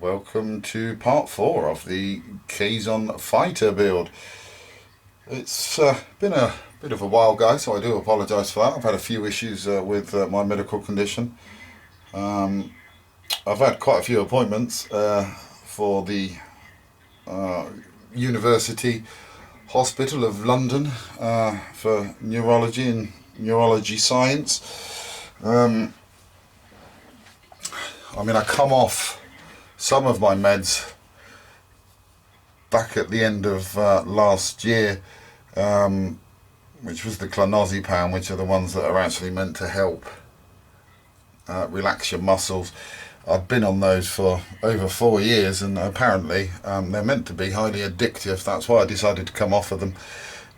welcome to part 4 of the Kazon fighter build. It's been a bit of a while, guys, so I do apologise for that. I've had a few issues with my medical condition. I've had quite a few appointments for the University Hospital of London for neurology and neurology science. I come off some of my meds back at the end of last year, which was the clonazepam, which are the ones that are actually meant to help relax your muscles. I've been on those for over 4 years, and apparently they're meant to be highly addictive. That's why I decided to come off of them.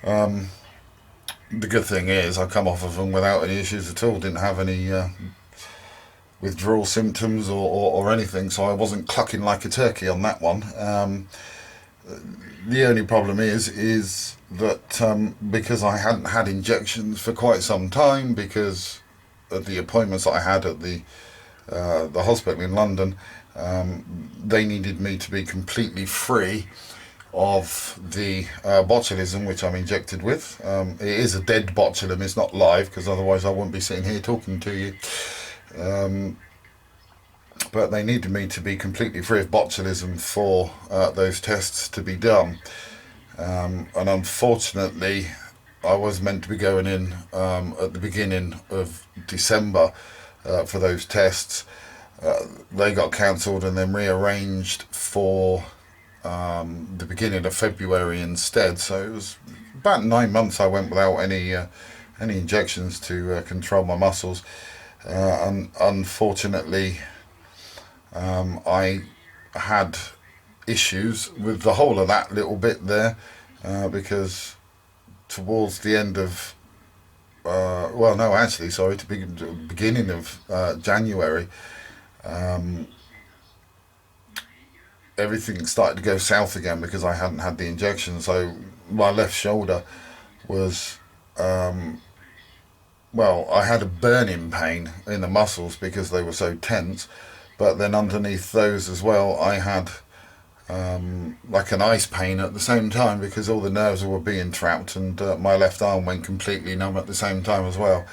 The good thing is I come off of them without any issues at all. Didn't have any withdrawal symptoms or anything, so I wasn't clucking like a turkey on that one. The only problem is that because I hadn't had injections for quite some time, because of the appointments that I had at the hospital in London, they needed me to be completely free of the botulism which I'm injected with. It is a dead botulism, it's not live, because otherwise I wouldn't be sitting here talking to you. But they needed me to be completely free of botulism for those tests to be done. And unfortunately, I was meant to be going in at the beginning of December for those tests. They got cancelled and then rearranged for the beginning of February instead. So it was about 9 months I went without any injections to control my muscles. And unfortunately, I had issues with the whole of that little bit there, because towards the end of beginning of January, everything started to go south again because I hadn't had the injection. So my left shoulder was I had a burning pain in the muscles because they were so tense, but then underneath those as well I had like an ice pain at the same time, because all the nerves were being trapped, and my left arm went completely numb at the same time as well.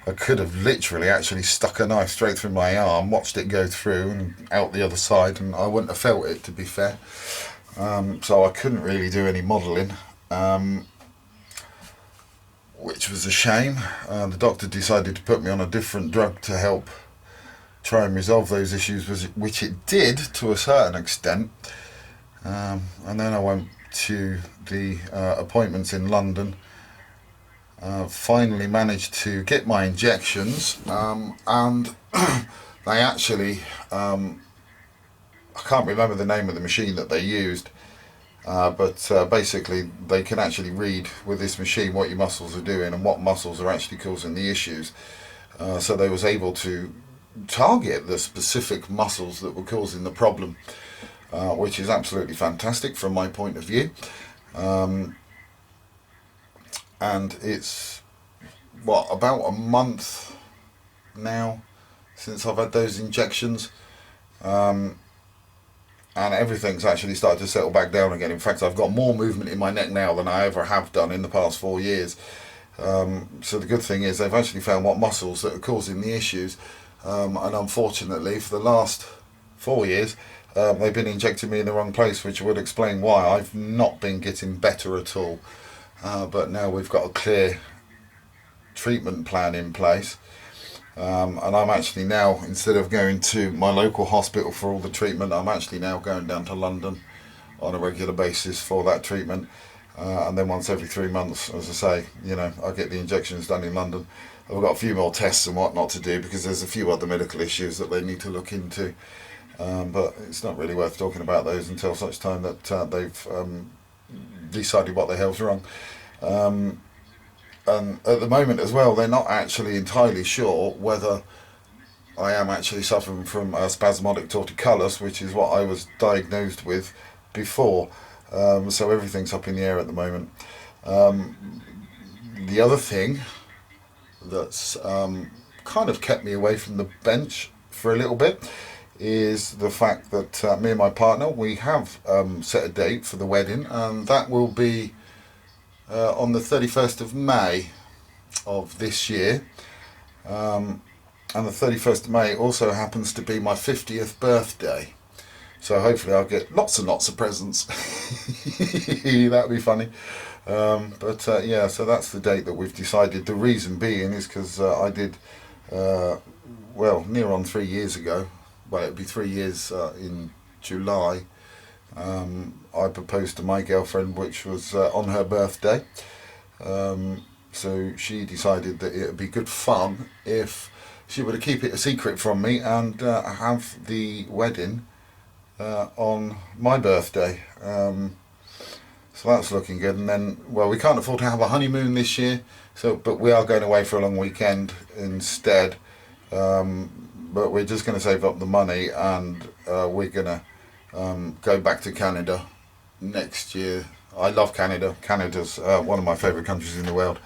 I could have literally actually stuck a knife straight through my arm, watched it go through and out the other side, and I wouldn't have felt it, to be fair. So I couldn't really do any modelling, which was a shame. The doctor decided to put me on a different drug to help try and resolve those issues, which it did to a certain extent. And then I went to the appointments in London, finally managed to get my injections, and they actually, I can't remember the name of the machine that they used, but basically they can actually read with this machine what your muscles are doing and what muscles are actually causing the issues. So they was able to target the specific muscles that were causing the problem, which is absolutely fantastic from my point of view. And it's about a month now since I've had those injections, and everything's actually started to settle back down again. In fact, I've got more movement in my neck now than I ever have done in the past 4 years. So the good thing is they've actually found what muscles that are causing the issues, and unfortunately for the last 4 years they've been injecting me in the wrong place, which would explain why I've not been getting better at all. But now we've got a clear treatment plan in place, and I'm actually now, instead of going to my local hospital for all the treatment, I'm actually now going down to London on a regular basis for that treatment. And then once every 3 months, as I say, I get the injections done in London. I've got a few more tests and whatnot to do, because there's a few other medical issues that they need to look into. But it's not really worth talking about those until such time that they've decided what the hell's wrong. And at the moment as well, they're not actually entirely sure whether I am actually suffering from spasmodic torticollis, which is what I was diagnosed with before. So everything's up in the air at the moment. The other thing that's kind of kept me away from the bench for a little bit is the fact that me and my partner, we have set a date for the wedding, and that will be on the 31st of May of this year. And the 31st of May also happens to be my 50th birthday. So hopefully I'll get lots and lots of presents. That'd be funny. Yeah, so that's the date that we've decided. The reason being is because I did, near on 3 years ago, well, it'd be 3 years in July, I proposed to my girlfriend, which was on her birthday. So she decided that it would be good fun if she were to keep it a secret from me and have the wedding on my birthday. So that's looking good. And then, well, we can't afford to have a honeymoon this year, but we are going away for a long weekend instead. But we're just going to save up the money, and we're going to go back to Canada next year. I love Canada. Canada's one of my favourite countries in the world.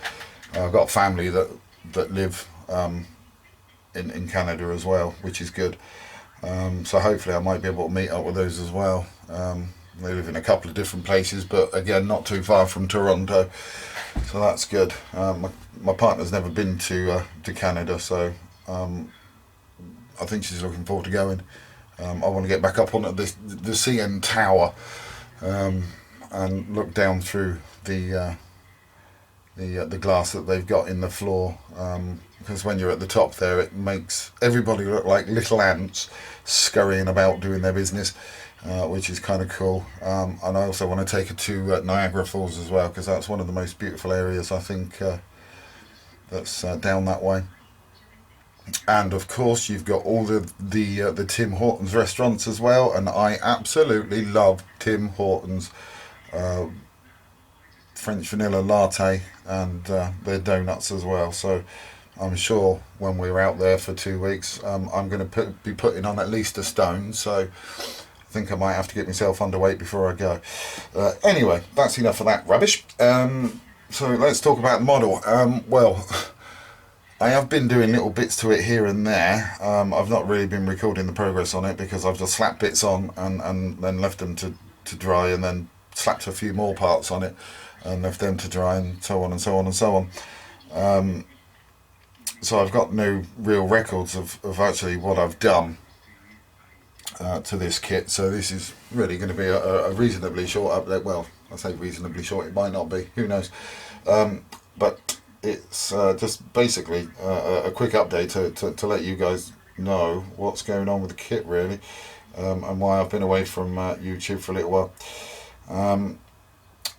I've got family that live in Canada as well, which is good. So hopefully I might be able to meet up with those as well. They live in a couple of different places, but again, not too far from Toronto, so that's good. My partner's never been to Canada, so I think she's looking forward to going. I want to get back up on the CN Tower and look down through the glass that they've got in the floor, because when you're at the top there, it makes everybody look like little ants scurrying about doing their business, which is kind of cool. And I also want to take her to Niagara Falls as well, because that's one of the most beautiful areas, I think, that's down that way. And of course you've got all the Tim Hortons restaurants as well, and I absolutely love Tim Hortons French vanilla latte and their donuts as well. So I'm sure when we're out there for 2 weeks, I'm going to be putting on at least a stone, so I think I might have to get myself underweight before I go. Anyway, that's enough of that rubbish. So let's talk about the model. Well, I have been doing little bits to it here and there. I've not really been recording the progress on it because I've just slapped bits on and then left them to dry, and then slapped a few more parts on it and left them to dry, and so on and so on and so on. So I've got no real records of actually what I've done to this kit. So this is really going to be a reasonably short update. Well, I say reasonably short, it might not be, who knows. But it's just basically a quick update to let you guys know what's going on with the kit, really, and why I've been away from YouTube for a little while.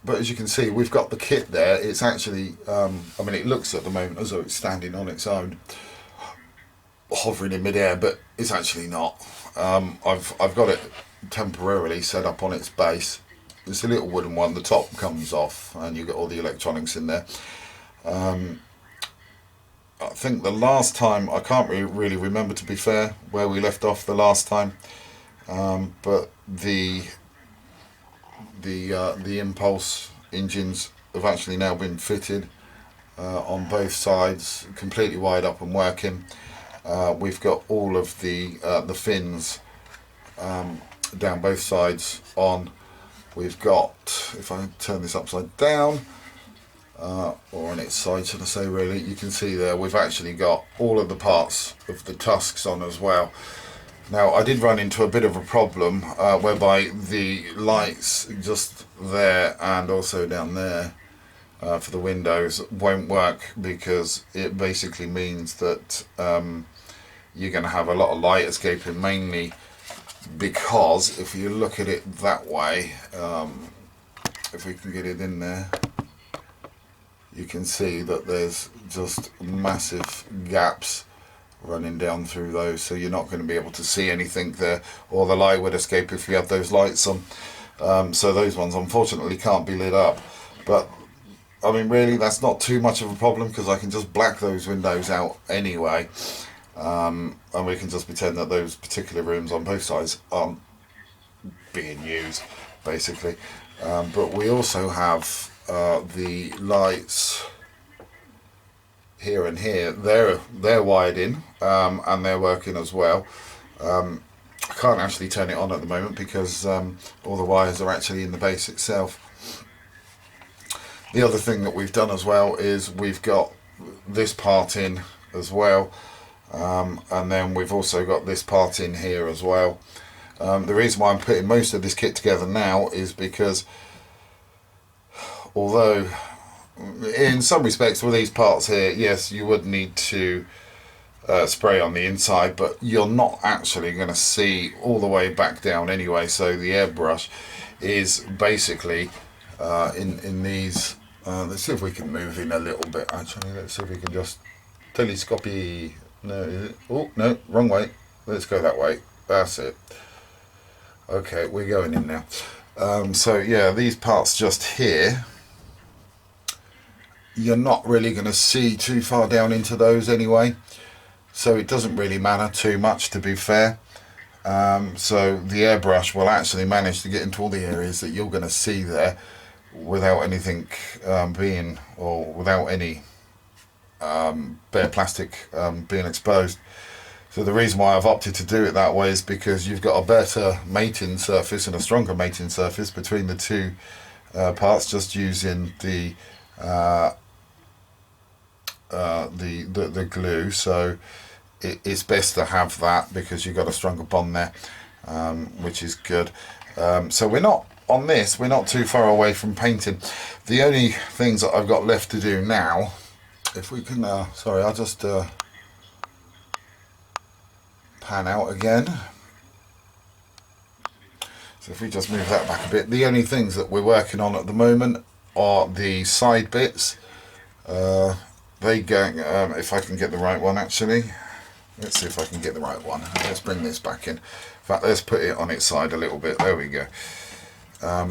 But as you can see, we've got the kit there. It's actually, it looks at the moment as though it's standing on its own, hovering in midair, but it's actually not. I've got it temporarily set up on its base. It's a little wooden one. The top comes off, and you get all the electronics in there. I think the last time, I can't really remember, to be fair, where we left off the last time, but the impulse engines have actually now been fitted on both sides, completely wired up and working. We've got all of the fins down both sides on. We've got, if I turn this upside down, or on its side, should I say, really, you can see there we've actually got all of the parts of the tusks on as well. Now, I did run into a bit of a problem whereby the lights just there and also down there for the windows won't work, because it basically means that you're going to have a lot of light escaping, mainly because if you look at it that way, if we can get it in there, you can see that there's just massive gaps running down through those, so you're not going to be able to see anything there, or the light would escape if you have those lights on. So those ones unfortunately can't be lit up, but I mean, really, that's not too much of a problem, because I can just black those windows out anyway, and we can just pretend that those particular rooms on both sides aren't being used, basically. But we also have the lights here and here. They're wired in, and they're working as well. I can't actually turn it on at the moment because all the wires are actually in the base itself. The other thing that we've done as well is we've got this part in as well, and then we've also got this part in here as well. The reason why I'm putting most of this kit together now is because although in some respects with these parts here, yes, you would need to spray on the inside, but you're not actually going to see all the way back down anyway, so the airbrush is basically in these let's see if we can move in a little bit. Actually, let's see if we can just telescopy. No, oh no, wrong way. Let's go that way. That's it. Okay, we're going in now. So yeah, these parts just here, you're not really going to see too far down into those anyway, so it doesn't really matter too much, to be fair. So the airbrush will actually manage to get into all the areas that you're going to see there without anything without any bare plastic being exposed. So the reason why I've opted to do it that way is because you've got a better mating surface and a stronger mating surface between the two parts, just using the glue. So it's best to have that because you've got a stronger bond there, which is good. So we're not on this, we're not too far away from painting. The only things that I've got left to do now, if we can sorry, I'll just pan out again. So if we just move that back a bit, the only things that we're working on at the moment are the side bits. They go, if I can get the right one actually. Let's see if I can get the right one. Let's bring this back in. In fact, let's put it on its side a little bit. There we go.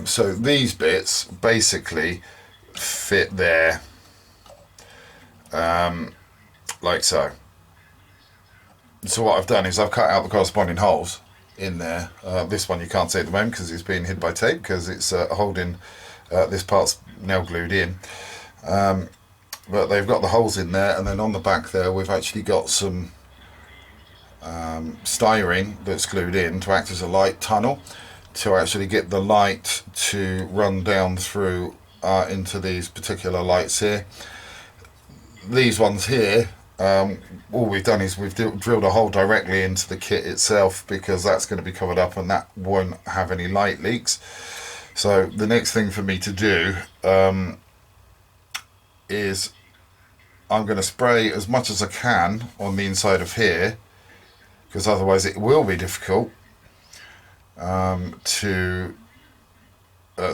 So these bits basically fit there, like so. So what I've done is I've cut out the corresponding holes in there. This one you can't see at the moment because it's being hid by tape, because it's holding, this part's now glued in. But they've got the holes in there, and then on the back there we've actually got some styrene that's glued in to act as a light tunnel, to actually get the light to run down through into these particular lights here. These ones here, all we've done is we've drilled a hole directly into the kit itself, because that's going to be covered up and that won't have any light leaks. So the next thing for me to do is I'm going to spray as much as I can on the inside of here, because otherwise it will be difficult to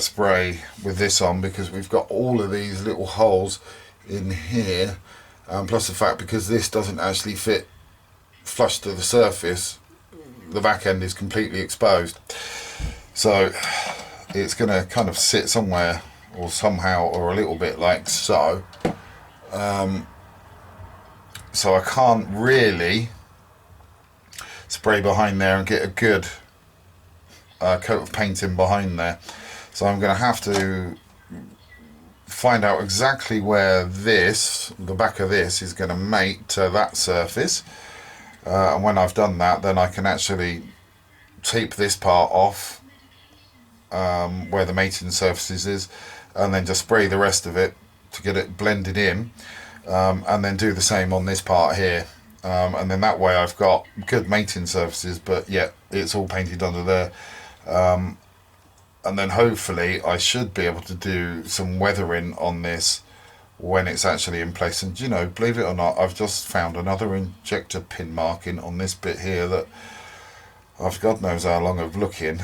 spray with this on, because we've got all of these little holes in here, plus the fact because this doesn't actually fit flush to the surface, the back end is completely exposed, so it's going to kind of sit somewhere or somehow or a little bit like so. So I can't really spray behind there and get a good coat of paint in behind there. So I'm going to have to find out exactly where the back of this is going to mate to that surface, and when I've done that, then I can actually tape this part off where the mating surfaces is, and then just spray the rest of it to get it blended in, and then do the same on this part here, and then that way I've got good mating surfaces, but yet it's all painted under there. And then hopefully I should be able to do some weathering on this when it's actually in place. And you know, believe it or not, I've just found another injector pin marking on this bit here that I've God knows how long of looking,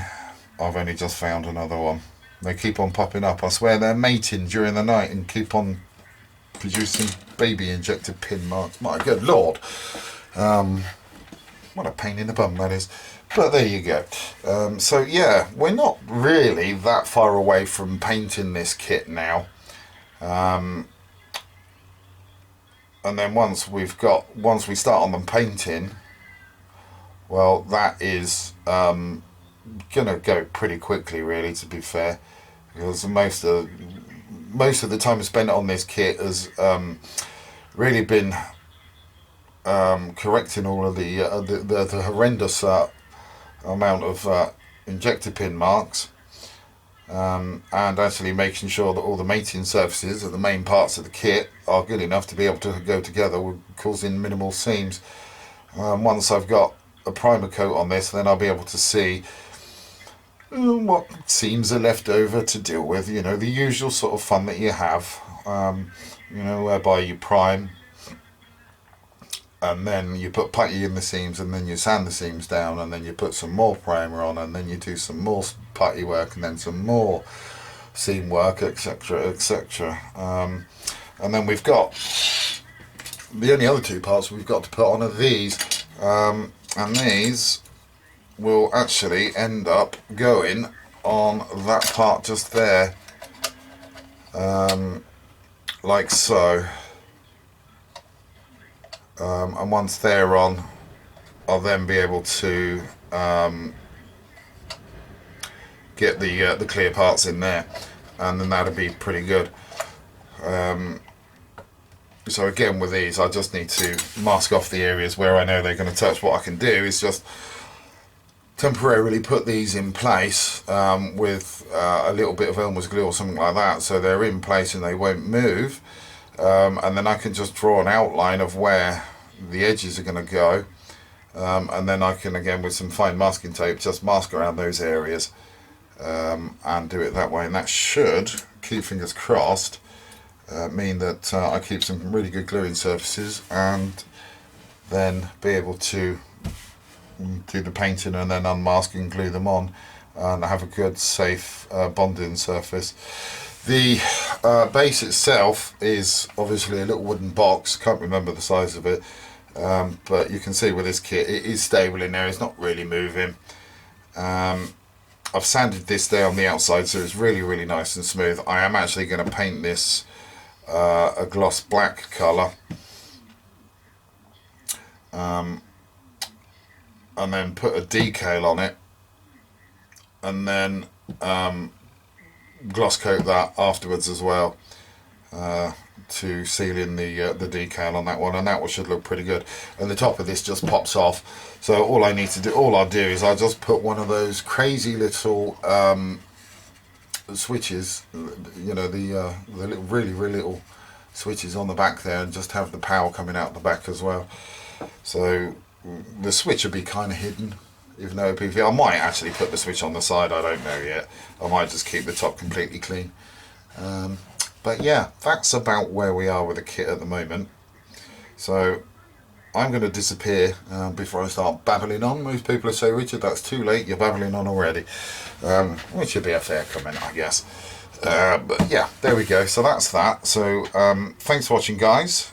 I've only just found another one. They keep on popping up. I swear they're mating during the night and keep on producing baby injector pin marks. My good lord. What a pain in the bum that is. But there you go. So yeah, we're not really that far away from painting this kit now. And then once we start on the painting, well, that is gonna go pretty quickly, really, to be fair, because most of the time spent on this kit has really been correcting all of the horrendous amount of injector pin marks, and actually making sure that all the mating surfaces of the main parts of the kit are good enough to be able to go together, causing minimal seams. Once I've got a primer coat on this, then I'll be able to see what seams are left over to deal with. You know, the usual sort of fun that you have, you know, whereby you prime and then you put putty in the seams, and then you sand the seams down, and then you put some more primer on, and then you do some more putty work, and then some more seam work, etc, etc. And then we've got the only other two parts we've got to put on are these, and these will actually end up going on that part just there, like so. And once they're on, I'll then be able to get the clear parts in there, and then that'll be pretty good. So again, with these, I just need to mask off the areas where I know they're going to touch. What I can do is just temporarily put these in place with a little bit of Elmer's glue or something like that, so they're in place and they won't move. And then I can just draw an outline of where the edges are going to go, and then I can, again with some fine masking tape, just mask around those areas, and do it that way, and that should, keep fingers crossed, mean that I keep some really good gluing surfaces, and then be able to do the painting and then unmask and glue them on, and have a good safe bonding surface. The base itself is obviously a little wooden box, can't remember the size of it, but you can see with this kit it is stable in there, it's not really moving. I've sanded this down the outside so it's really nice and smooth. I am actually going to paint this a gloss black colour, and then put a decal on it, and then gloss coat that afterwards as well, to seal in the decal on that one, and that one should look pretty good. And the top of this just pops off, so all I'll do is I'll just put one of those crazy little switches, you know, the little, really little switches on the back there, and just have the power coming out the back as well. So the switch will be kind of hidden, even though I might actually put the switch on the side, I don't know yet. I might just keep the top completely clean. But yeah, that's about where we are with the kit at the moment. So I'm going to disappear before I start babbling on. Most people will say, Richard, that's too late, you're babbling on already. Which would be a fair comment, I guess. But yeah, there we go. So that's that. So thanks for watching, guys.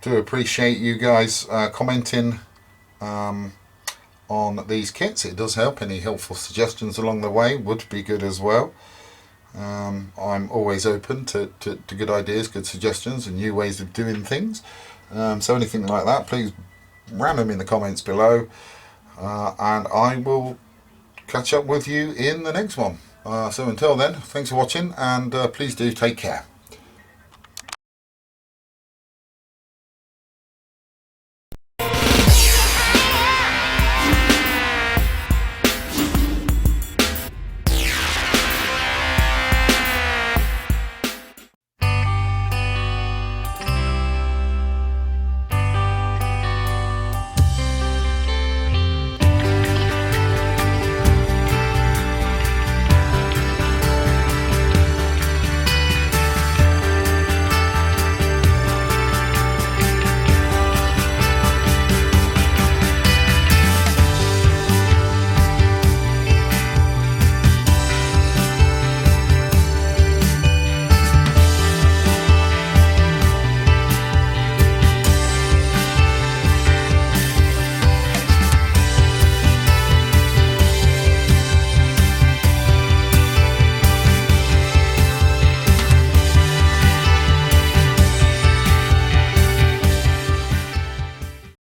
Do appreciate you guys commenting on these kits. It does help. Any helpful suggestions along the way would be good as well. I'm always open to good ideas, good suggestions, and new ways of doing things. So anything like that, please ram them in the comments below, and I will catch up with you in the next one. So until then, thanks for watching, and please do take care.